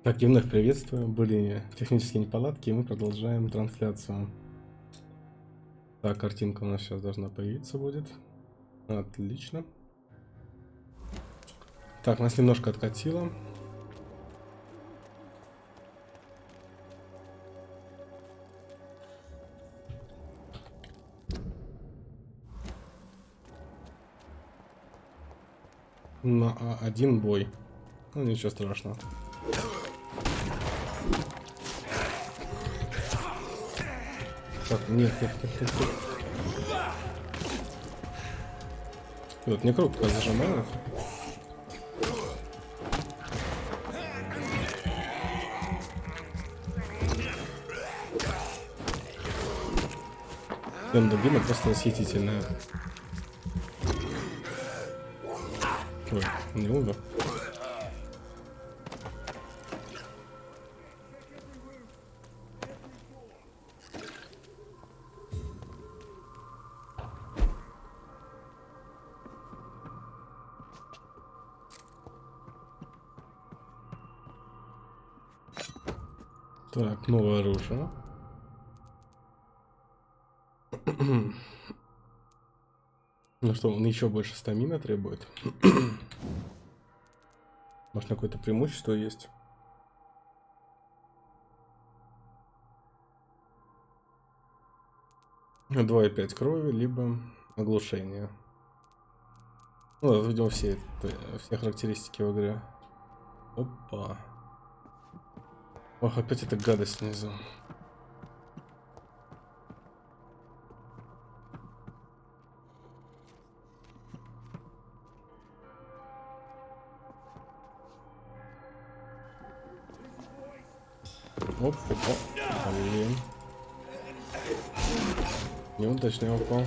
Так, я вновь приветствую. Были технические неполадки, и мы продолжаем трансляцию. Так, картинка у нас сейчас должна появиться будет. Отлично. Так, нас немножко откатило. На один бой. Ну, ничего страшного. Так, нет. Вот, не круто зажимают. Дубина просто восхитительная. Ой, не умер. Так, новое оружие. Ну что, он еще больше стамина требует. Может, какое-то преимущество есть? Ну, 2,5 крови, либо оглушение. Ну, это, видимо, все характеристики в игре. Опа. Ох, опять эта гадость снизу. Оп, опа. Блин. Неудачно я упал.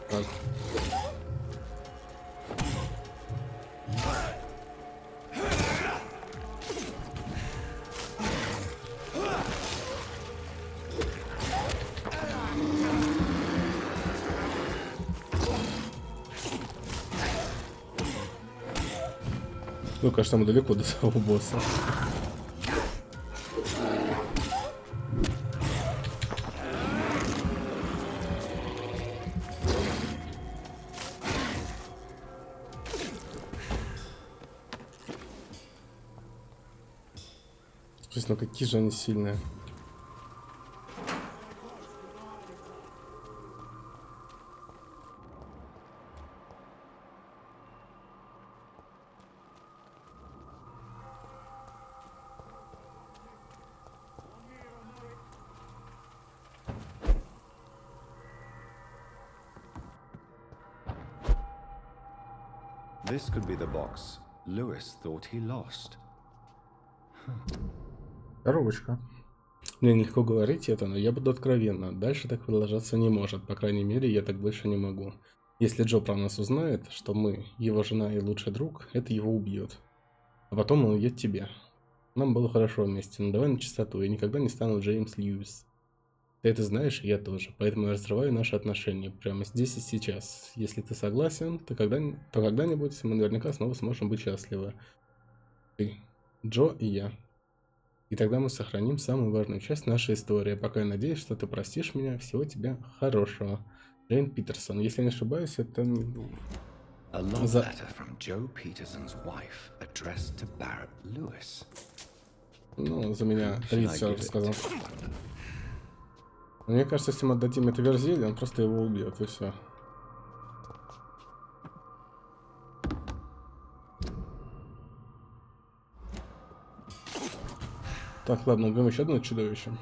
Так. Ну, кажется, мы далеко до самого босса. Ну какие же они сильные. This could be the box Lewis thought he lost. Коробочка. Мне нелегко говорить это, но я буду откровенна. Дальше так продолжаться не может. По крайней мере, я так больше не могу. Если Джо про нас узнает, что мы, его жена и лучший друг, это его убьет. А потом он уедет тебе. Нам было хорошо вместе, но давай на чистоту. Я никогда не стану Джеймс Льюис. Ты это знаешь, и я тоже. Поэтому я разрываю наши отношения прямо здесь и сейчас. Если ты согласен, то когда-нибудь мы наверняка снова сможем быть счастливы. Ты, Джо и я. И тогда мы сохраним самую важную часть нашей истории. Пока я надеюсь, что ты простишь меня. Всего тебе хорошего. Джейн Питерсон. Если не ошибаюсь, это... A love letter from Joe Peterson's wife addressed to Barrett Lewis. Ну, за меня Рицар сказал. Мне кажется, если мы отдадим это Верзиле, он просто его убьет, и все. Так, ладно, убьем еще одно чудовище.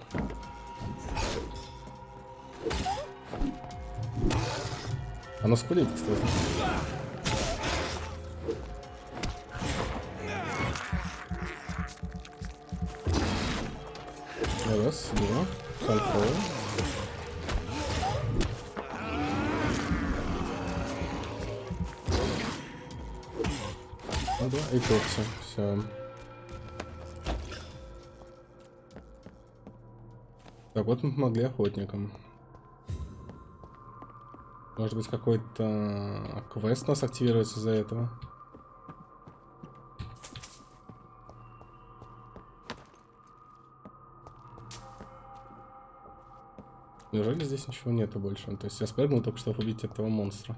Оно скулит, кстати. Раз, два, контроль. Ну да, и топси. Все. Так, вот мы помогли охотникам. Может быть, какой-то квест у нас активируется из-за этого? Неужели здесь ничего нету больше? То есть я спрыгнул только чтобы убить этого монстра.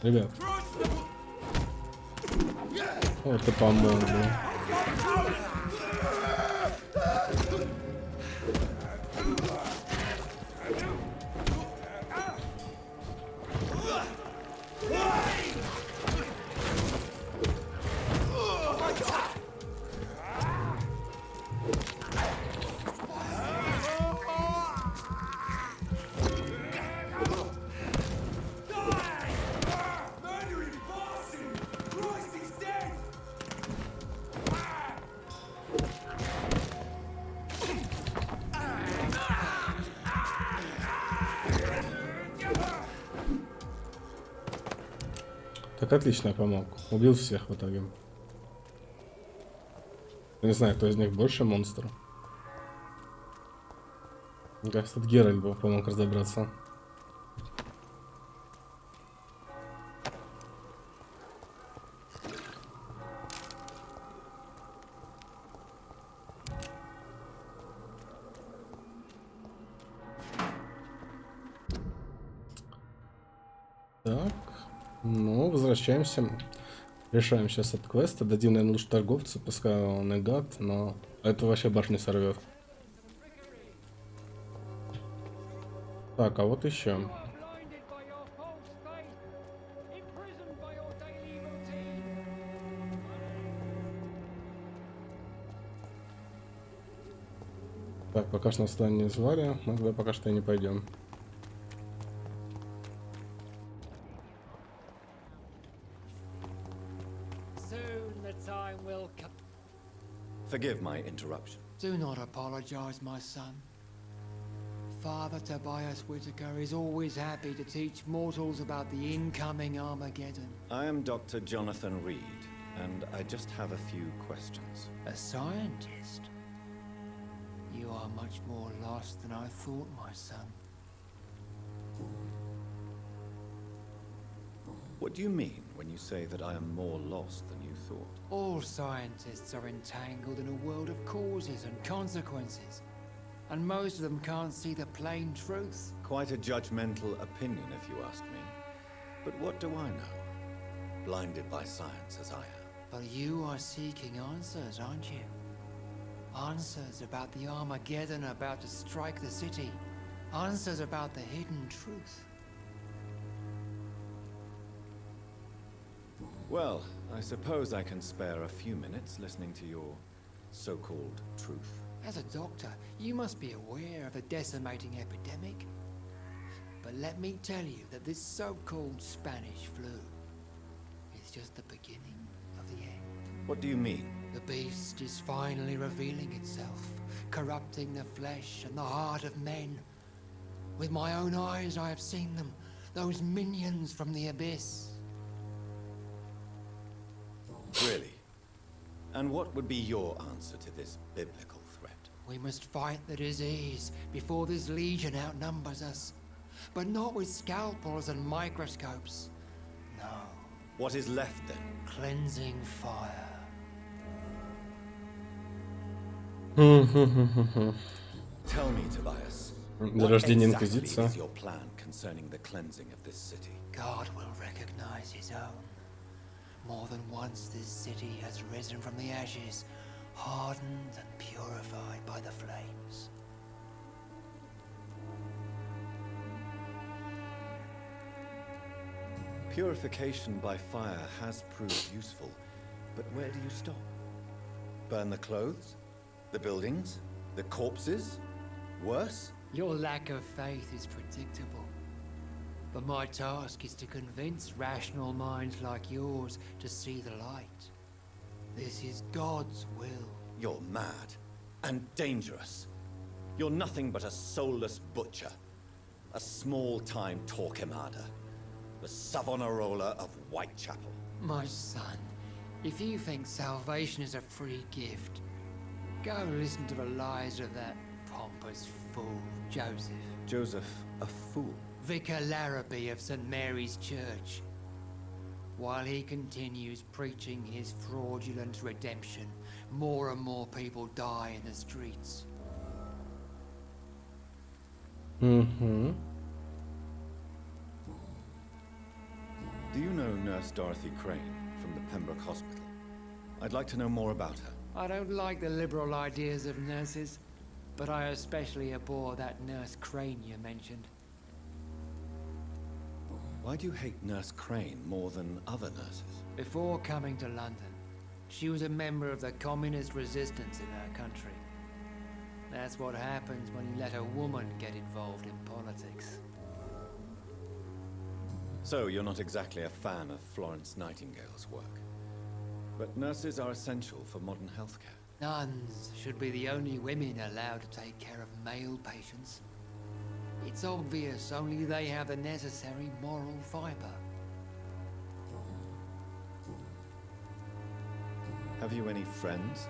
Ребят. Вот ты помог, да. Так отлично помог. Убил всех в итоге. Я не знаю, кто из них больше монстр. Мне кажется, этот Геральт бы помог разобраться. Так. Ну, возвращаемся. Решаем сейчас от квеста. Дадим, наверное, лучше торговцу, пускай он и гад, но это вообще башню сорвет. Так, а вот еще. Так, пока что нас туда не звали, мы туда пока что и не пойдем. Forgive my interruption. Do not apologize, my son. Father Tobias Whitaker is always happy to teach mortals about the incoming Armageddon. I am Dr. Jonathan Reed, and I just have a few questions. A scientist? You are much more lost than I thought, my son. What do you mean when you say that I am more lost than you thought? All scientists are entangled in a world of causes and consequences, and most of them can't see the plain truth. Quite a judgmental opinion, if you ask me. But what do I know? Blinded by science as I am. But you are seeking answers, aren't you? Answers about the Armageddon about to strike the city. Answers about the hidden truth. Well, I suppose I can spare a few minutes listening to your so-called truth. As a doctor, you must be aware of the decimating epidemic. But let me tell you that this so-called Spanish flu is just the beginning of the end. What do you mean? The beast is finally revealing itself, corrupting the flesh and the heart of men. With my own eyes I have seen them, those minions from the abyss. Really? And what would be your answer to this biblical threat? We must fight the disease before this legion outnumbers us. But not with scalpels and microscopes. No. What is left then? Cleansing fire. Tell me, Tobias. Для рождения What exactly Инквизиция. is your plan concerning the cleansing of this city? God will recognize his own. More than once this city has risen from the ashes, hardened and purified by the flames. Purification by fire has proved useful, but where do you stop? Burn the clothes? The buildings? The corpses? Worse? Your lack of faith is predictable. But my task is to convince rational minds like yours to see the light. This is God's will. You're mad and dangerous. You're nothing but a soulless butcher. A small-time Torquemada. The Savonarola of Whitechapel. My son, if you think salvation is a free gift, go listen to the lies of that pompous fool, Joseph. Joseph, a fool. Vicar Larrabee of St. Mary's Church. while he continues preaching his fraudulent redemption, more and more people die in the streets. Угу. Do you know Nurse Dorothy Crane from the Pembroke Hospital? I'd like to know more about her. I don't like the liberal ideas of nurses, but I especially abhor that Nurse Crane you mentioned. Why do you hate Nurse Crane more than other nurses? Before coming to London, she was a member of the communist resistance in her country. That's what happens when you let a woman get involved in politics. So you're not exactly a fan of Florence Nightingale's work. But nurses are essential for modern healthcare. Nuns should be the only women allowed to take care of male patients. It's obvious only they have the necessary moral fiber. Have you any friends?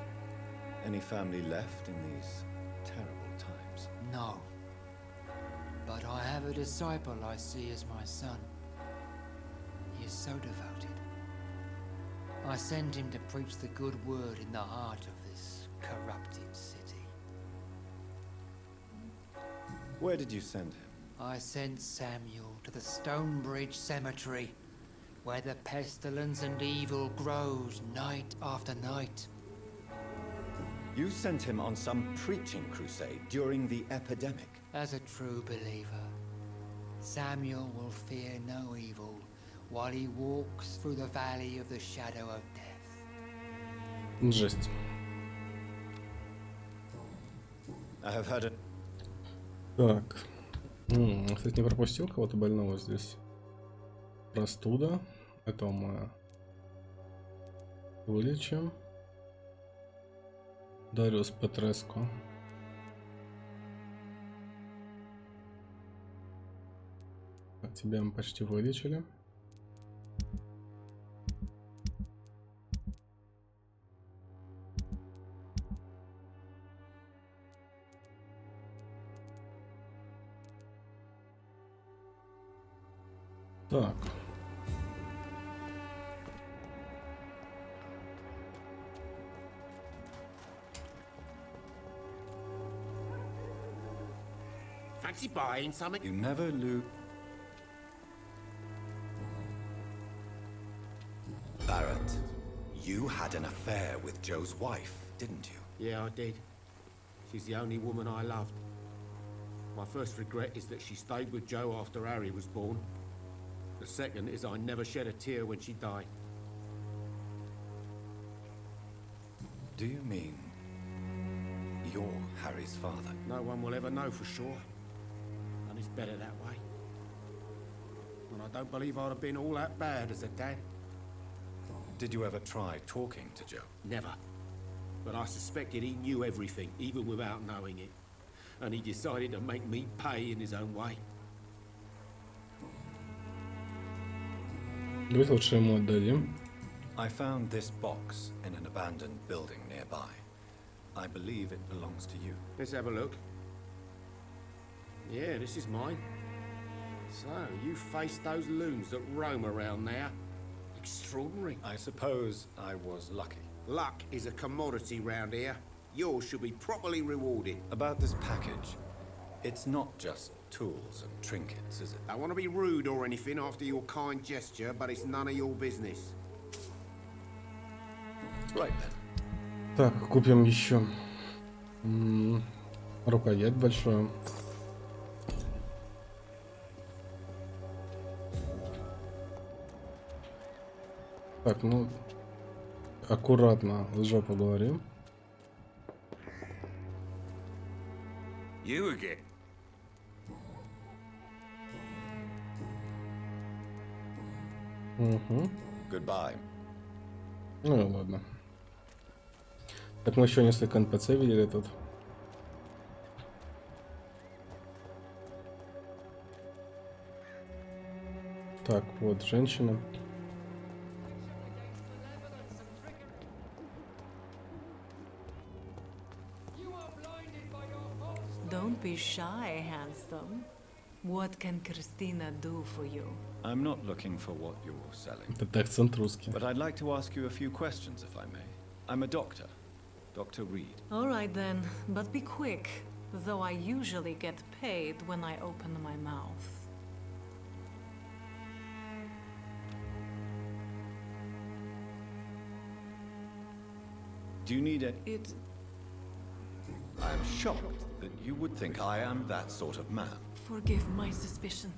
Any family left in these terrible times? No. But I have a disciple I see as my son. He is so devoted. I sent him to preach the good word in the heart of this corrupted city. Where did you send him? I sent Samuel to the Stonebridge Cemetery, where the pestilence and evil grows night after night. You sent him on some preaching crusade during the epidemic. As a true believer, Samuel will fear no evil while he walks through the valley of the shadow of death. Жесть. I have heard it. Так. Кстати, не пропустил кого-то больного здесь. Простуда. Это мы вылечим. Дариус Петреско. Так, тебя мы почти вылечили. Так. Fancy buying something? You never lose. Barrett, you had an affair with Joe's wife, didn't you? Yeah, I did. She's the only woman I loved. My first regret is that she stayed with Joe after Harry was born. The second is I never shed a tear when she died. Do you mean you're Harry's father? No one will ever know for sure. And it's better that way. And I don't believe I'd have been all that bad as a dad. Did you ever try talking to Joe? Never. But I suspected he knew everything, even without knowing it. And he decided to make me pay in his own way. Давайте лучше ему отдадим. I found this box in an abandoned building nearby. I believe it belongs to you. Let's have a look. Yeah, this is mine. So, you faced those loons that roam around there. Extraordinary. I suppose I was lucky. Luck is a commodity round here. Yours should be properly rewarded. About this package, it's not just tools and trinkets, is it? I want to be rude or anything after your kind gesture, but it's none of your business. Right then. Так, купим еще рукоять большую. Так, ну аккуратно с жопу говорим. You again? Угу. Goodbye. Ну и ладно. Так, мы еще несколько НПЦ видели тут. Так, вот женщина. Don't be shy, handsome. What can Christina do for you? I'm not looking for what you're selling, Это акцент русский. but I'd like to ask you a few questions if I may. I'm a doctor, Dr. Reed. All right then, but be quick, though I usually get paid when I open my mouth. Do you need it? I'm shocked that you would think I am that sort of man. Forgive my suspicion.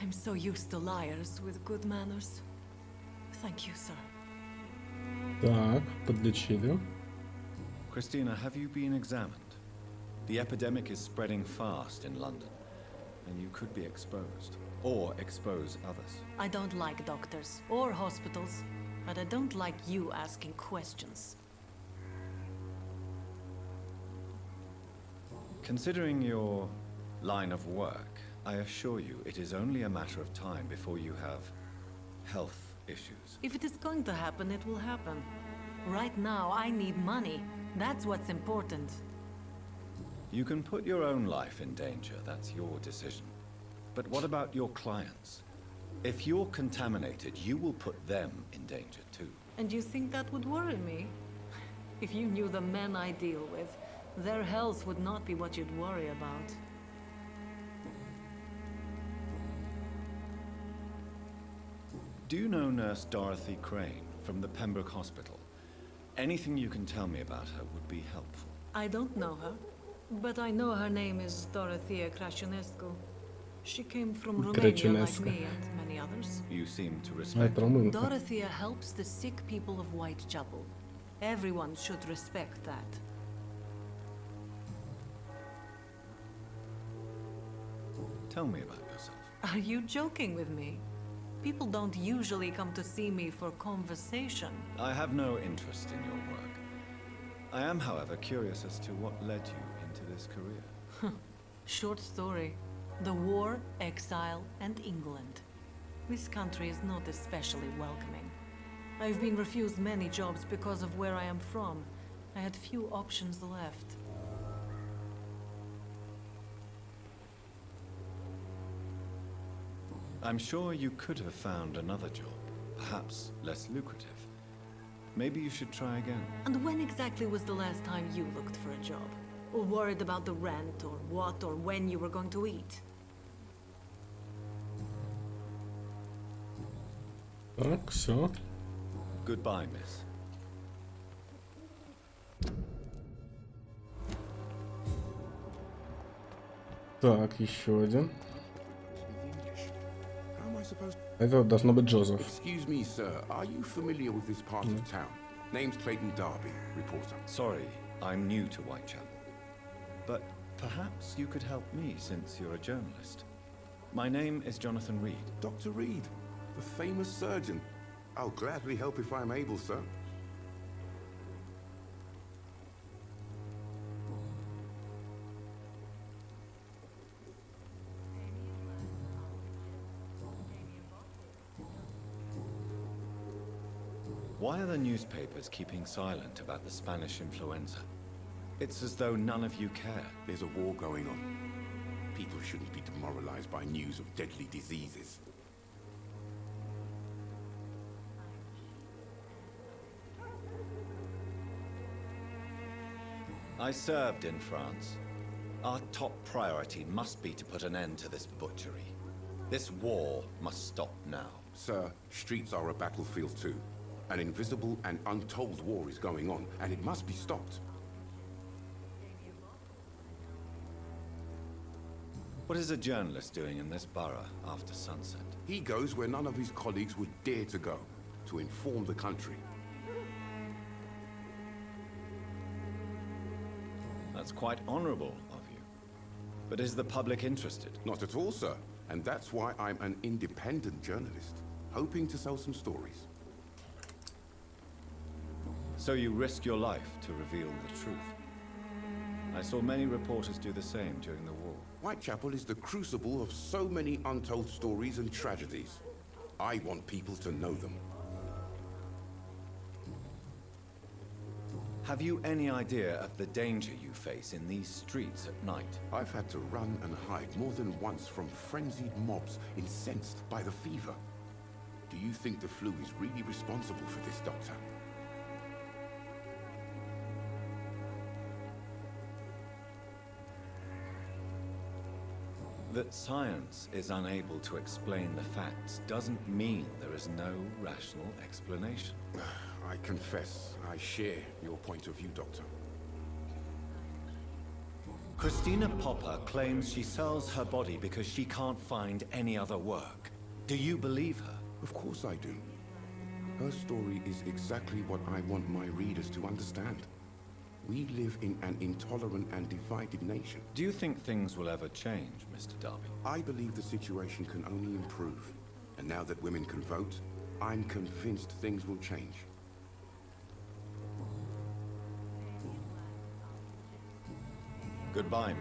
I'm so used to liars with good manners. Thank you, sir. Так, подлечили. Christina, have you been examined? The epidemic is spreading fast in London, and you could be exposed, or expose others. I don't like doctors or hospitals, but I don't like you asking questions. Considering your line of work, I assure you it is only a matter of time before you have health issues. If it is going to happen, it will happen. Right now, I need money. That's what's important. You can put your own life in danger, that's your decision. But what about your clients? If you're contaminated, you will put them in danger too. And you think that would worry me? If you knew the men I deal with, their health would not be what you'd worry about. Do you know Nurse Dorothy Crane from the Pembroke Hospital? Anything you can tell me about her would be helpful. I don't know her, but I know her name is Dorothea Crăciunescu. She came from Romania like Crăciunescu. me and many others. You seem to А, respect это her. румынка. Dorothea helps the sick people of Whitechapel. Everyone should respect that. Tell me about yourself. Are you joking with me? People don't usually come to see me for conversation. I have no interest in your work. I am, however, curious as to what led you into this career. Short story. The war, exile, and England. This country is not especially welcoming. I've been refused many jobs because of where I am from. I had few options left. I'm sure you could have found another job, perhaps less lucrative. Maybe you should try again. And when exactly was the last time you looked for a job? Or worried about the rent, or what, or when you were going to eat? Так, все. Goodbye, miss. Так, еще один. How am I supposed Это должно быть Джозеф. Excuse me, sir. Are you familiar with this part of town? Name's Clayton Darby, reporter. Sorry, I'm new to Whitechapel. But perhaps you could help me since you're a journalist. My name is Jonathan Reed. Dr. Reed, the famous surgeon. I'll gladly help if I'm able, sir. Why are the newspapers keeping silent about the Spanish influenza? It's as though none of you care. There's a war going on. People shouldn't be demoralized by news of deadly diseases. I served in France. Our top priority must be to put an end to this butchery. This war must stop now. Sir, streets are a battlefield too. An invisible and untold war is going on, and it must be stopped. What is a journalist doing in this borough after sunset? He goes where none of his colleagues would dare to go, to inform the country. That's quite honorable of you. But is the public interested? Not at all, sir. And that's why I'm an independent journalist, hoping to sell some stories. So you risk your life to reveal the truth. I saw many reporters do the same during the war. Whitechapel is the crucible of so many untold stories and tragedies. I want people to know them. Have you any idea of the danger you face in these streets at night? I've had to run and hide more than once from frenzied mobs incensed by the fever. Do you think the flu is really responsible for this, Doctor? That science is unable to explain the facts doesn't mean there is no rational explanation. I confess, I share your point of view, Doctor. Christina Popper claims she sells her body because she can't find any other work. Do you believe her? Of course I do. Her story is exactly what I want my readers to understand. We live in an intolerant and divided nation. Do you think things will ever change, Mr. Darby? I believe the situation can only improve. And now that women can vote, I'm convinced things will change. Goodbye.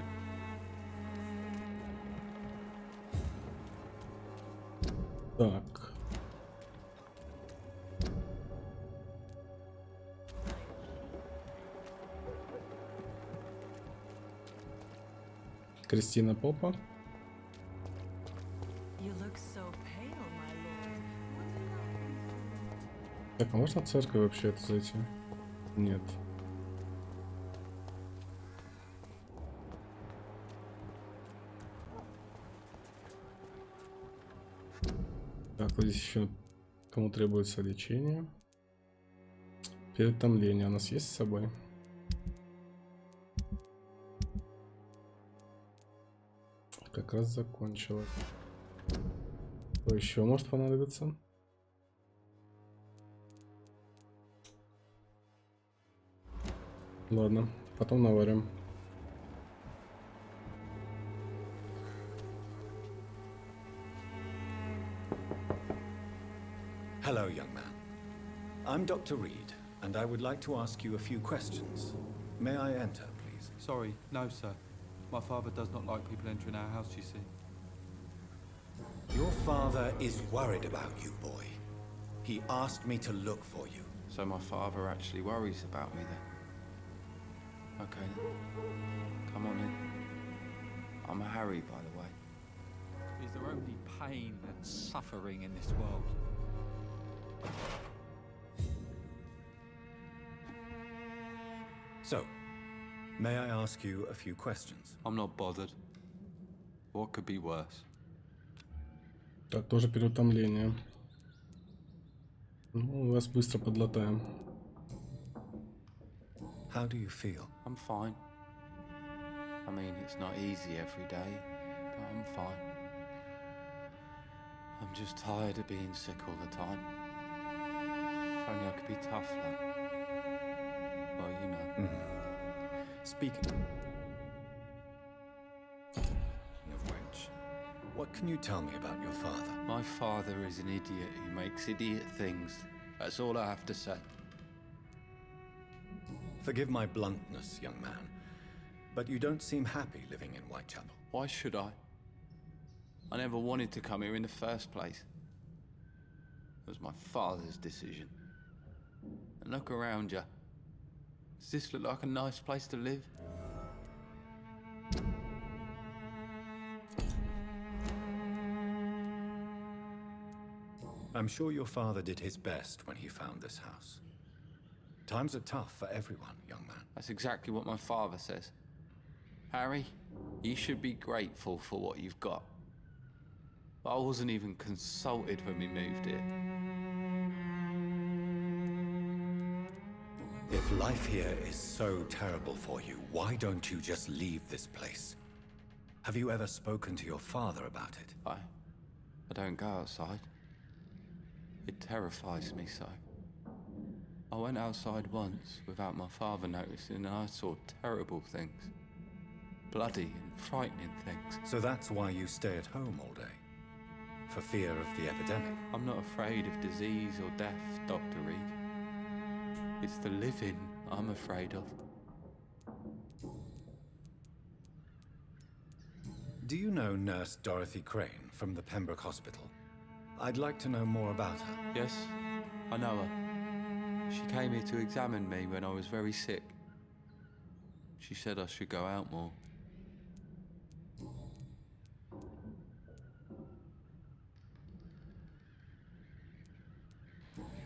Так. Кристина Попа. You look so pale, my lord. Так, а можно в церковь вообще-то зайти? Нет. Так, вот здесь еще кому требуется лечение. Переутомление у нас есть с собой? Как раз закончилось. Что еще может понадобиться? Ладно, потом наварим. Hello, young man. I'm Dr. Reed, and I would like to ask you a few questions. May I enter, please? Sorry, no, sir. My father does not like people entering our house, you see. Your father is worried about you, boy. He asked me to look for you. So my father actually worries about me then? Okay then. Come on in. I'm Harry, by the way. Is there only pain and suffering in this world? So, may I ask you a few questions? I'm not bothered. What could be worse? Так, тоже переутомление. Ну, вас быстро подлатаем. How do you feel? I'm fine. I mean, it's not easy every day, but I'm fine. I'm just tired of being sick all the time. If only I could be tough, like. Well, you know. Speaking of which, what can you tell me about your father? My father is an idiot who makes idiot things. That's all I have to say. Forgive my bluntness, young man, but you don't seem happy living in Whitechapel. Why should I? I never wanted to come here in the first place. It was my father's decision. And look around you. Does this look like a nice place to live? I'm sure your father did his best when he found this house. Times are tough for everyone, young man. That's exactly what my father says. Harry, you should be grateful for what you've got. But I wasn't even consulted when we moved here. If life here is so terrible for you, why don't you just leave this place? Have you ever spoken to your father about it? I don't go outside. It terrifies me so. I went outside once without my father noticing and I saw terrible things. Bloody and frightening things. So that's why you stay at home all day? For fear of the epidemic? I'm not afraid of disease or death, Dr. Reed. It's the living I'm afraid of. Do you know Nurse Dorothy Crane from the Pembroke Hospital? I'd like to know more about her. Yes, I know her. She came here to examine me when I was very sick. She said I should go out more.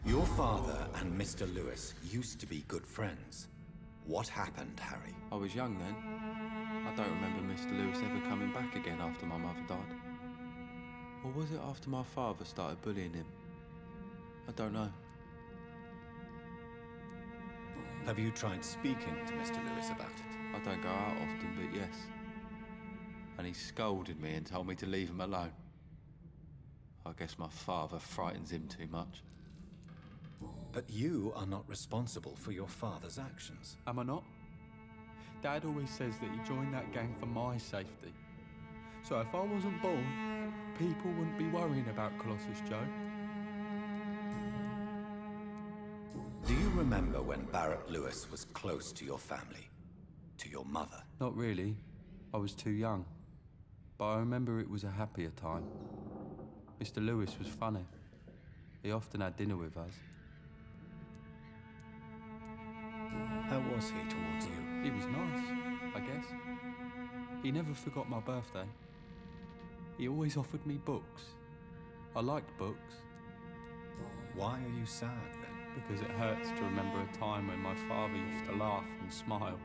Your father and Mr. Lewis used to be good friends. What happened, Harry? I was young then. I don't remember Mr. Lewis ever coming back again after my mother died. Or was it after my father started bullying him? I don't know. Have you tried speaking to Mr. Lewis about it? I don't go out often, but yes. And he scolded me and told me to leave him alone. I guess my father frightens him too much. But you are not responsible for your father's actions. Am I not? Dad always says that he joined that gang for my safety. So if I wasn't born, people wouldn't be worrying about Colossus Joe. Do you remember when Barrett Lewis was close to your family? To your mother? Not really. I was too young. But I remember it was a happier time. Mr. Lewis was funny. He often had dinner with us. How was he towards you? He was nice, I guess. He never forgot my birthday. He always offered me books. I liked books. Why are you sad then? Because it hurts to remember a time when my father used to laugh and smile.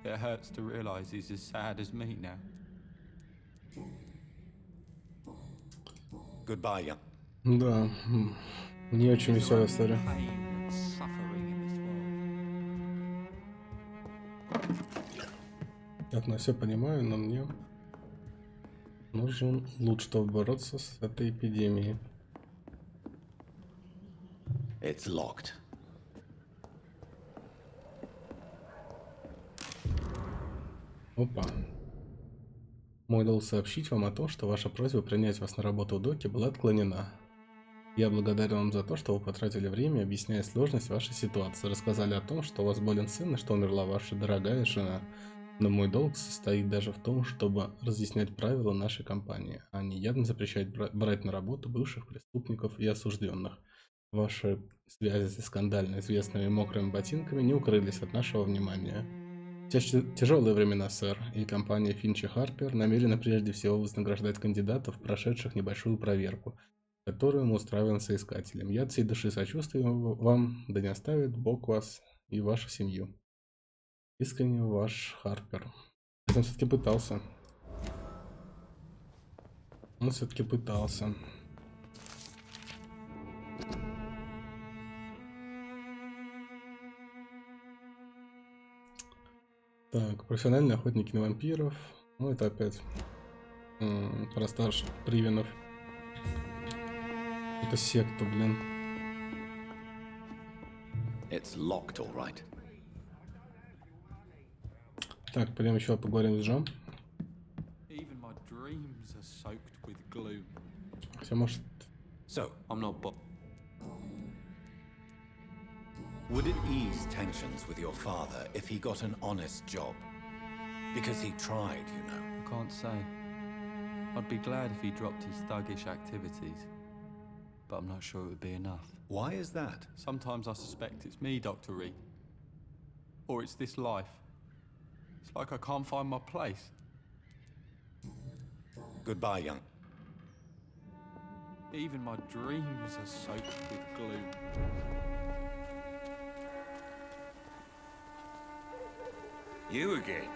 It hurts to realize he's as sad as me now. Goodbye, young. Да, не очень веселая история. Pain and suffering in this world. Так, на все понимаю, но мне нужен лут, чтобы бороться с этой эпидемией. It's locked. Опа. Мой долг сообщить вам о том, что ваша просьба принять вас на работу в доке была отклонена. Я благодарен вам за то, что вы потратили время, объясняя сложность вашей ситуации. Рассказали о том, что у вас болен сын и что умерла ваша дорогая жена. Но мой долг состоит даже в том, чтобы разъяснять правила нашей компании, а не явно запрещать брать на работу бывших преступников и осужденных. Ваши связи со скандально известными мокрыми ботинками не укрылись от нашего внимания. Тяжелые времена, сэр, и компания Финч и Харпер намерена прежде всего вознаграждать кандидатов, прошедших небольшую проверку, которую мы устраиваем соискателям. Я от всей души сочувствую вам, да не оставит Бог вас и вашу семью. Искренне ваш Харпер. Он все-таки пытался. Он все-таки пытался. Так, профессиональные охотники на вампиров. Ну, это опять про старших привинов. Это секта, блин. It's locked, all right. Так, пойдем еще поговорим с Джом. Even my dreams are soaked with glue. Хотя, может... So, I'm not would it ease tensions with your father if he got an honest job? Because he tried, you know. I can't say. I'd be glad if he dropped his thuggish activities. But I'm not sure it would be enough. Why is that? Sometimes I suspect it's me, Dr. Reed. Or it's this life. It's like I can't find my place. Goodbye, young. Even my dreams are soaked with glue. You again?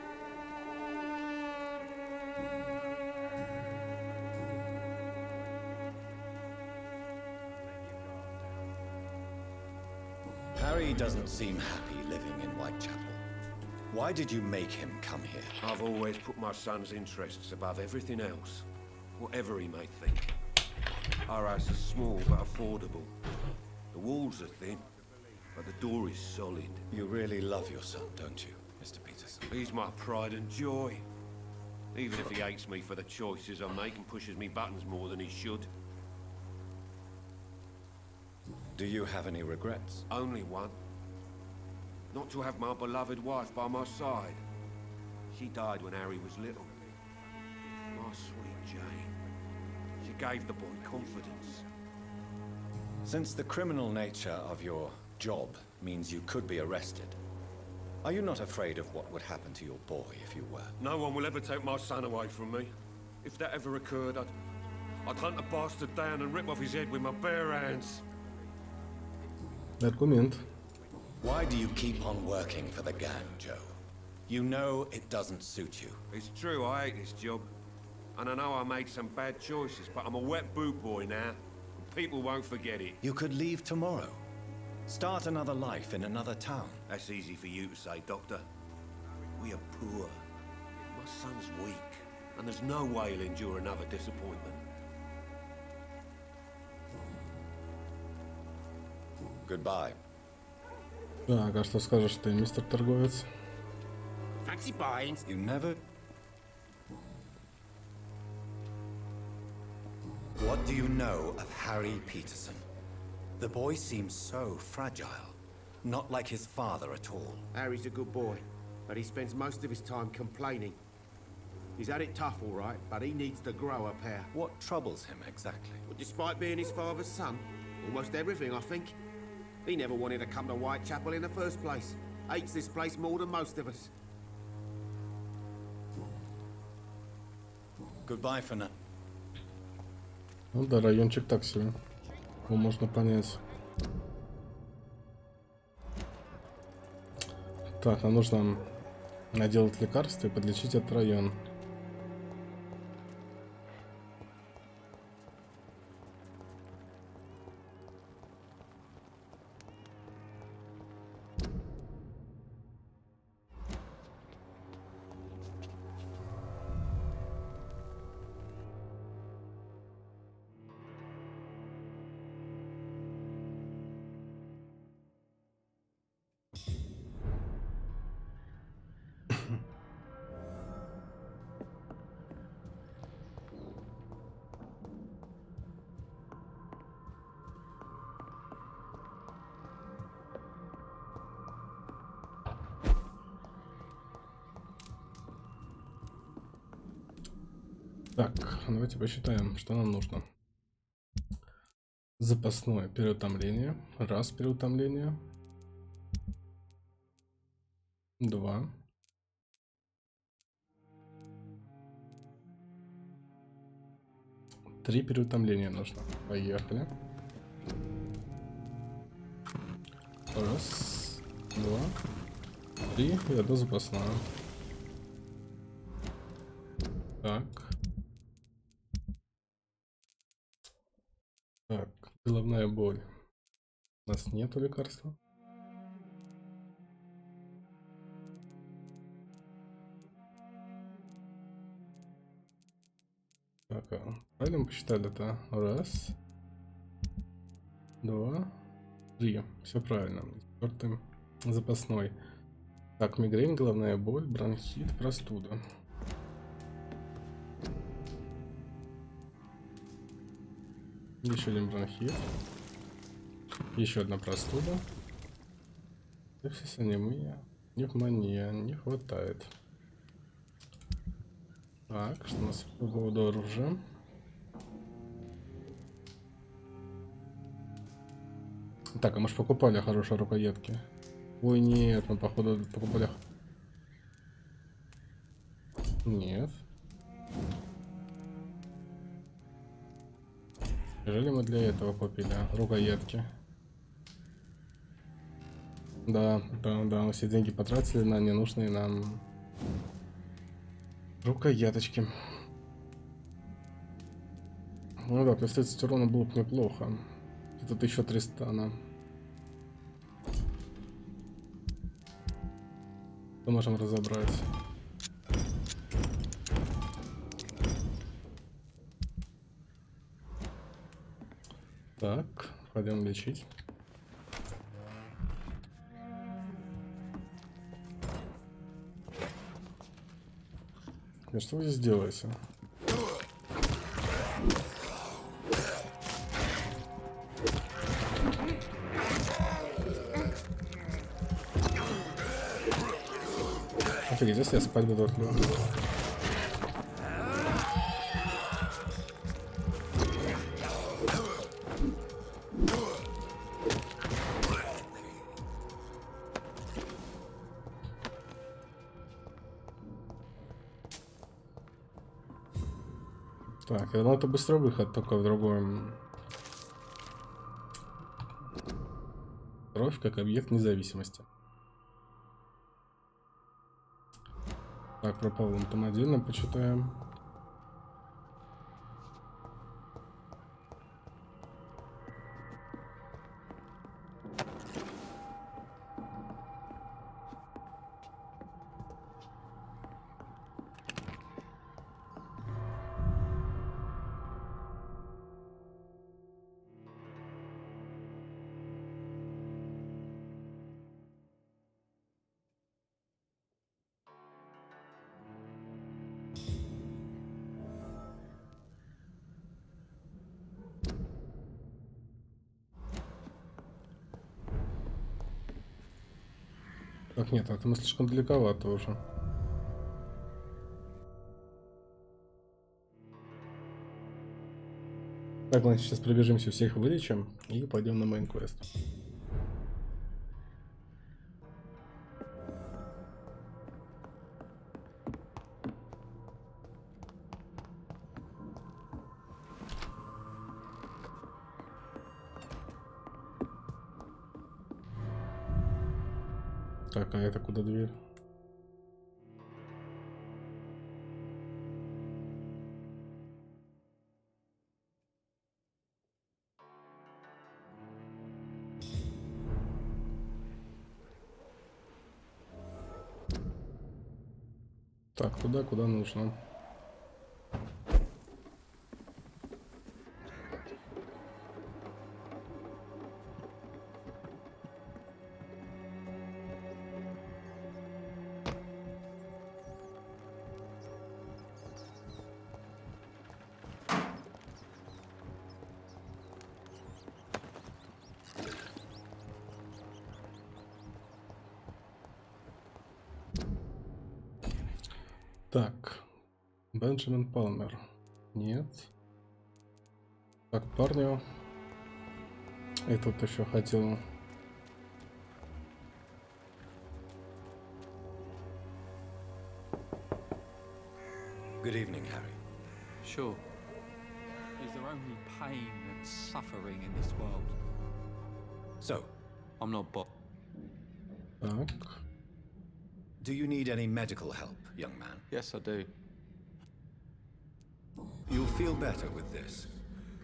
Harry doesn't seem happy living in Whitechapel. Why did you make him come here? I've always put my son's interests above everything else, whatever he may think. Our house is small but affordable. The walls are thin, but the door is solid. You really love your son, don't you, Mr. Peterson? He's my pride and joy. Even if he hates me for the choices I make and pushes me buttons more than he should. Do you have any regrets? Only one. Not to have my beloved wife by my side. She died when Harry was little. My sweet Jane. She gave the boy confidence. Since the criminal nature of your job means you could be arrested. Are you not afraid of what would happen to your boy if you were? No one will ever take my son away from me. If that ever occurred, I'd hunt the bastard down and rip off his head with my bare hands. Аргумент. Why do you keep on working for the gang, Joe? You know it doesn't suit you. It's true, I hate this job. And I know I made some bad choices, but I'm a wet boot boy now. And people won't forget it. You could leave tomorrow. Start another life in another town. That's easy for you to say, Doctor. We are poor. My son's weak. And there's no way he'll endure another disappointment. Goodbye. Так, а что скажешь ты, мистер торговец? Fancy buying? You never... What do you know of Harry Peterson? The boy seems so fragile. Not like his father at all. Harry's a good boy, but he spends most of his time complaining. He's had it tough, all right, but he needs to grow a pair. What troubles him exactly? Well, despite being his father's son, almost everything, I think. He never wanted to come to Whitechapel in the first place. Hates this place more than most of us. Goodbye for now. Ну да, райончик так себе. Его можно понять. Так, нам нужно наделать лекарства и подлечить этот район. Так, давайте посчитаем, что нам нужно. Запасное переутомление. Раз переутомление. 2. 3 переутомления нужно. Поехали. Раз, 2, 3 и одно запасное. Так. Так, головная боль. У нас нету лекарства. Так, правильно мы посчитали это? Раз, 2, 3. Все правильно. 4 запасной. Так, мигрень, головная боль, бронхит, простуда. Еще один бронхит. Еще одна простуда. Сепсис, анемия, пневмония. Не хватает. Так, что у нас по поводу оружия? Так, а мы же покупали хорошие рукоятки. Ой, нет, мы походу покупали... Нет. Неужели мы для этого купили рукоятки? Да, мы все деньги потратили на ненужные нам рукояточки. Ну да, плюс 30 урона было бы неплохо. И тут еще 300 на. Что можем разобрать? Так, пойдем лечить. Что вы здесь делаете? Офигеть, если я спать буду от него. Так, я думал, это быстрый выход, только в другом. Кровь как объект независимости. Так, про Павла там отдельно почитаем. Так, нет, это мы слишком далековато уже. Так, ладно, сейчас пробежимся, всех вылечим и пойдем на мейн-квест. Так, а это куда дверь? Так, туда, куда нужно. Так, Бенджамин Палмер. Нет. Так, парню. И тут еще хотел. Good evening, Harry. Sure. Is there only pain and suffering in this world? So, I'm not Так. do you need any medical help, young man? Yes, I do. You'll feel better with this.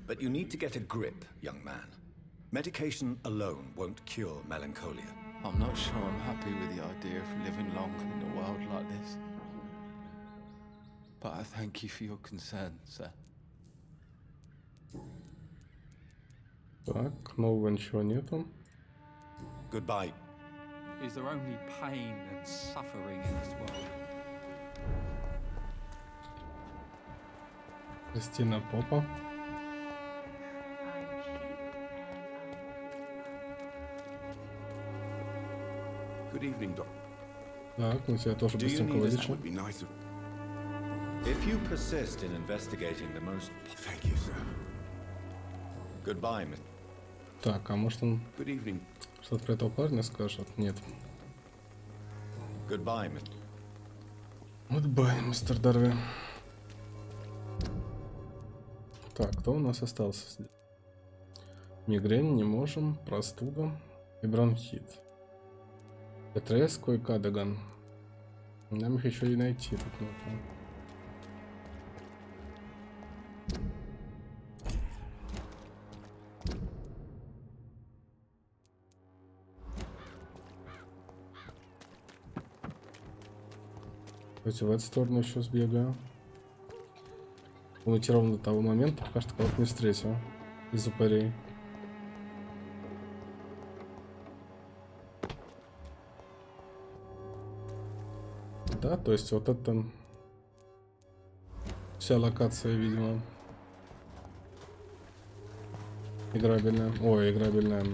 But you need to get a grip, young man. Medication alone won't cure melancholia. I'm not sure I'm happy with the idea of living long in a world like this. But I thank you for your concern, sir. Так, нового ничего нету. Goodbye. Is there only pain and suffering in this world? Кристина Попа. Good evening, Doc. Так, мы тебя тоже Do you быстренько need a вылечим. Would be nice of... If you persist in investigating the most... Thank you, sir. Goodbye, Miss... Так, а может он Good evening. что-то про этого парня скажет? Нет. Goodbye, Miss... Goodbye, мистер Дарви. Так, кто у нас остался здесь? Мигрень не можем, простуда и бронхит. Петреско и Кадаган. Нам их еще и найти тут нужно. Давайте в эту сторону еще сбегаю. Уйти ровно до того момента, пока что кого-то не встретил из упырей. Да, то есть вот это вся локация, видимо, играбельная. Ой, играбельная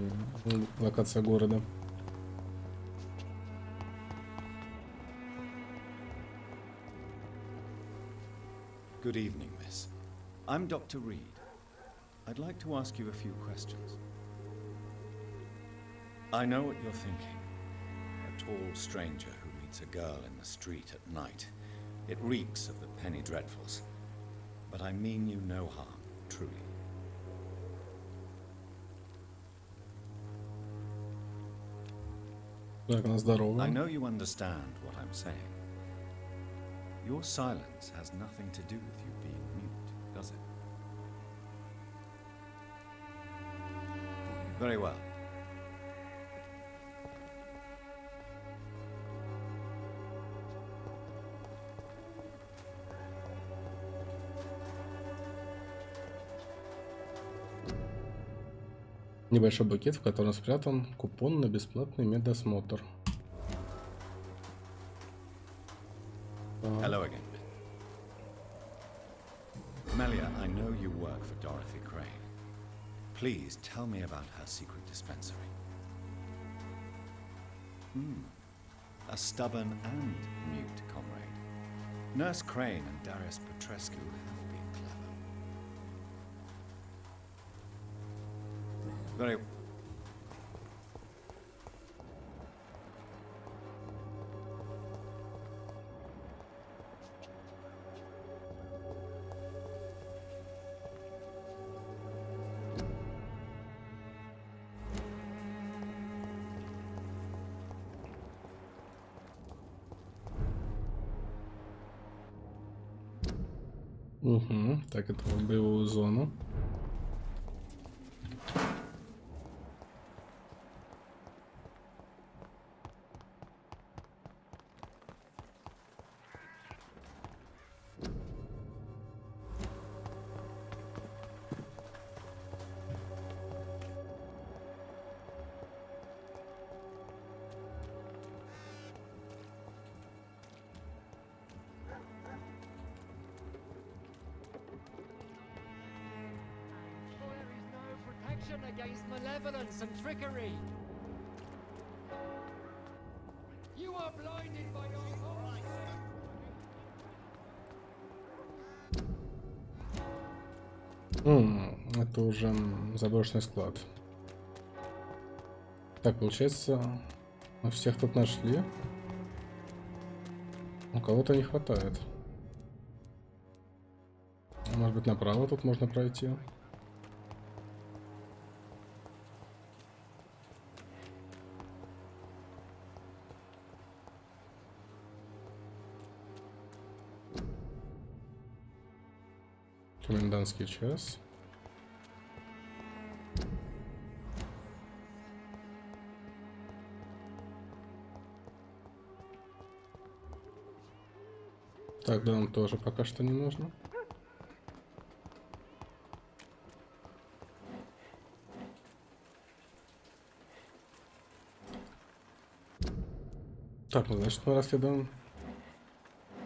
локация города. Good evening, miss. I'm Dr. Reed. I'd like to ask you a few questions. I know what you're thinking. A tall stranger who meets a girl in the street at night. It reeks of the penny dreadfuls. but I mean you no harm, truly. Так, на здорово. I know you understand what I'm saying. Your silence has nothing to do with you being mute, does it? Very well. Небольшой букет, в котором спрятан купон на бесплатный медосмотр. Hello again. Melia, I know you work for Dorothy Crane. Please tell me about her secret dispensary. A stubborn and mute comrade. Nurse Crane and Darius Petrescu have been clever. Very... Угу. Так, это в боевую зону. Against malevolence and trickery. You are blinded by your Это уже заброшенный склад. Так, получается, мы всех тут нашли. У кого-то не хватает. Может быть, направо тут можно пройти. Комендантский час. Так, да, нам тоже пока что не нужно. Так, ну значит мы расследуем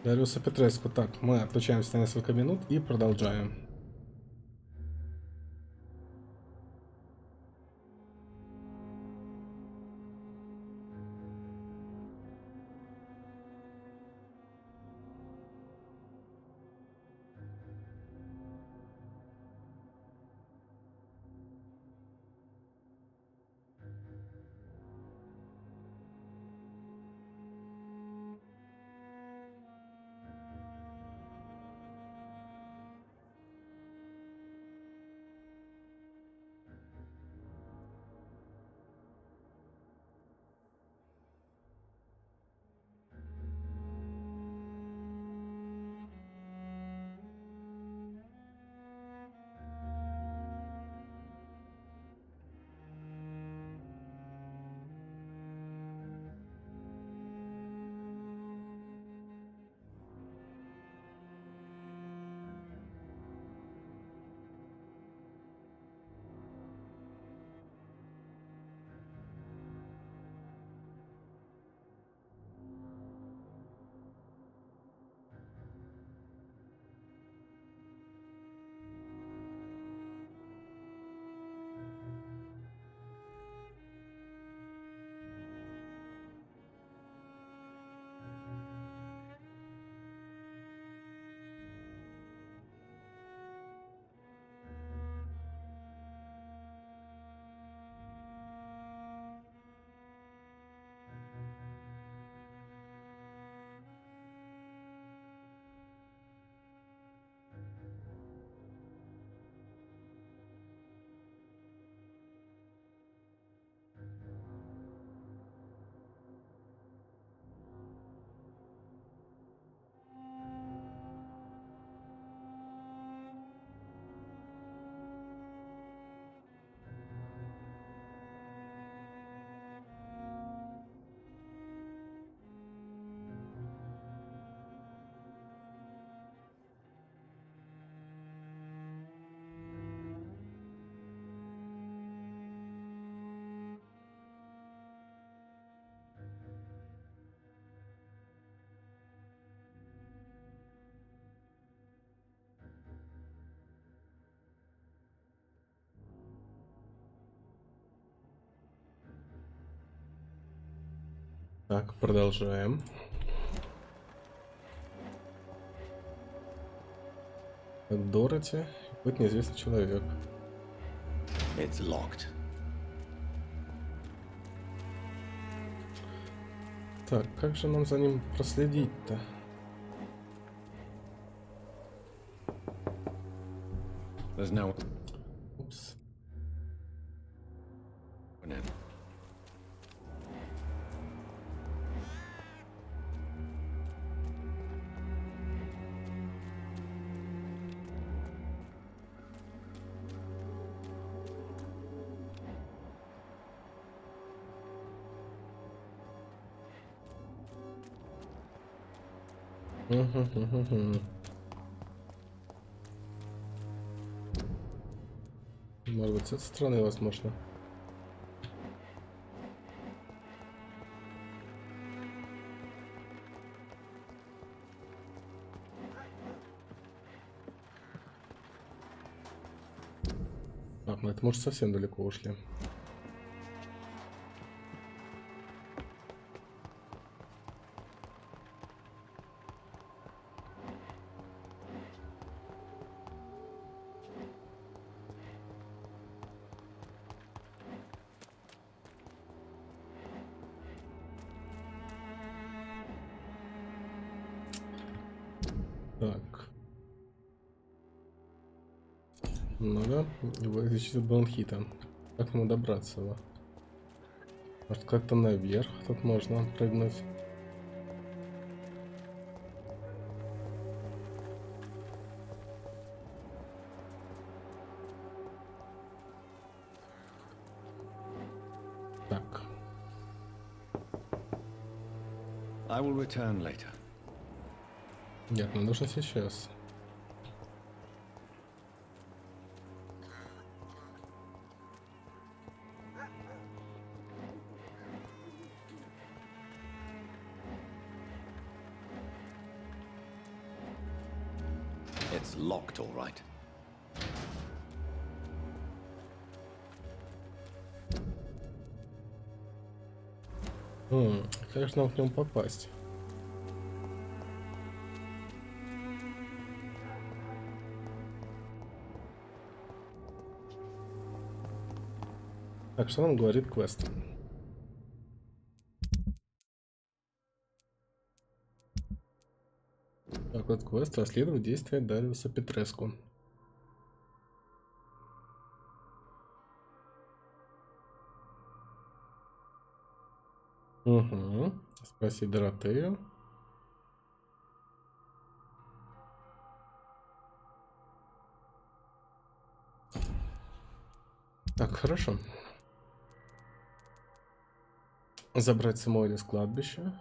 Дариуса Петреску. Так, мы отключаемся на несколько минут и продолжаем. Так, продолжаем. Дороти, какой-то неизвестный человек. It's locked. Так, как же нам за ним проследить-то? There's no Упс. one in. Может быть, с этой стороны возможно. Так, ну это может совсем далеко ушли. Так. Ну да, его излечить от бронхита. Как ему добраться его? Может, как-то наверх тут можно прыгнуть? Так. I will return later. Нет, ну нужно сейчас. It's locked, all right. Как же нам к нему попасть? Так, что нам говорит квест? Так, вот квест расследовать действия Дариуса Петреску. Угу. Спроси Доротею. Так, хорошо. Забрать самоиди с кладбища.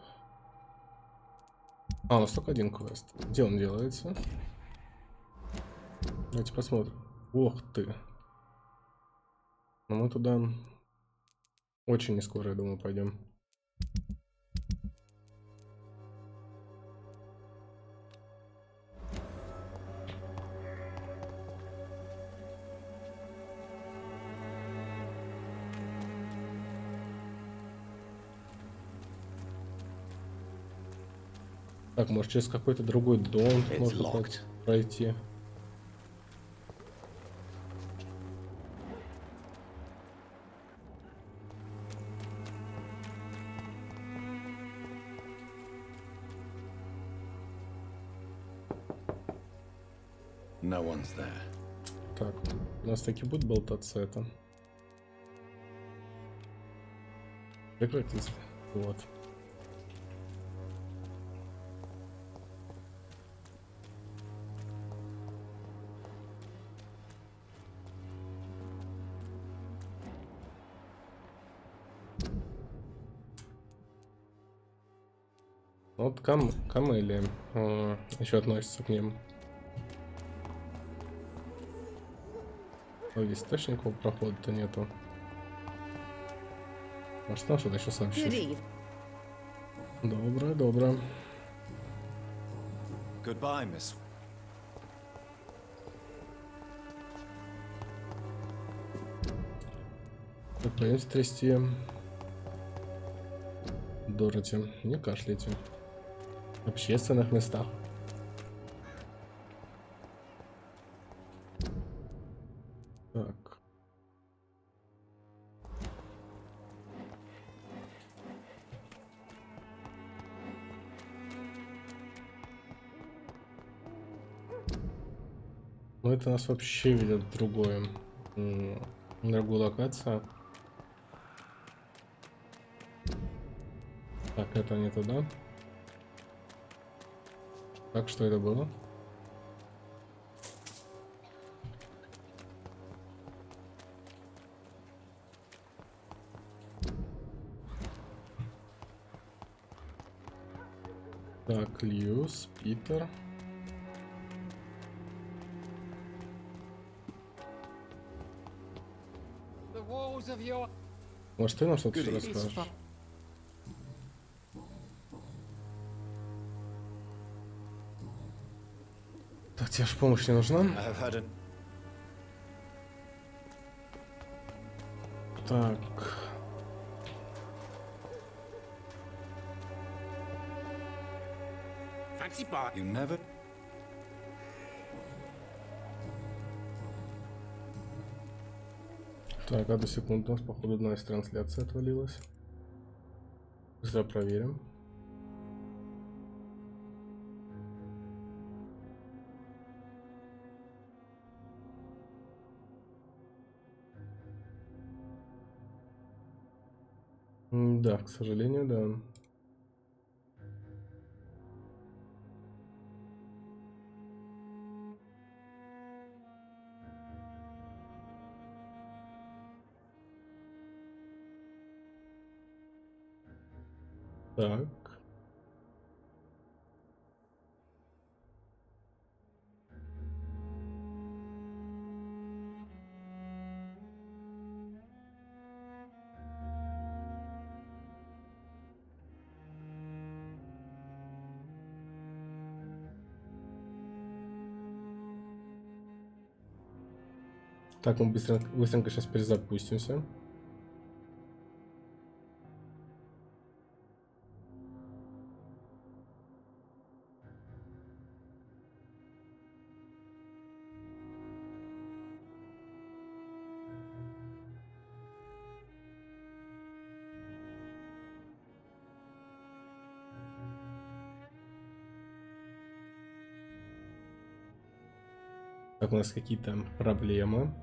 А, у нас только один квест. Где он делается? Давайте посмотрим. Ох ты. Но мы туда очень не скоро, я думаю, пойдем. Так, может через какой-то другой дом можно пройти. No one's there. Так, у нас таки будет болтаться это. Прекратись. Вот. Вот камели еще относятся к ним. Ой, источников прохода-то нету. Может, там что-то еще сообщишь? Доброе, доброе. Goodbye, miss. Так, пойдемте трясти Дороти, не кашляйте. В общественных местах. Так. Ну это нас вообще ведет в другую локацию. Так, это не туда. Так, что это было? Так, Льюс, Питер. Может, ты нам что-то еще расскажешь? Так, тебе же помощь не нужна? Так. You never... Так, одну секунду, у нас походу одна из трансляций отвалилась. Быстро проверим. Да, к сожалению, да. Так. Так, мы быстренько сейчас перезапустимся. Так, у нас какие-то проблемы.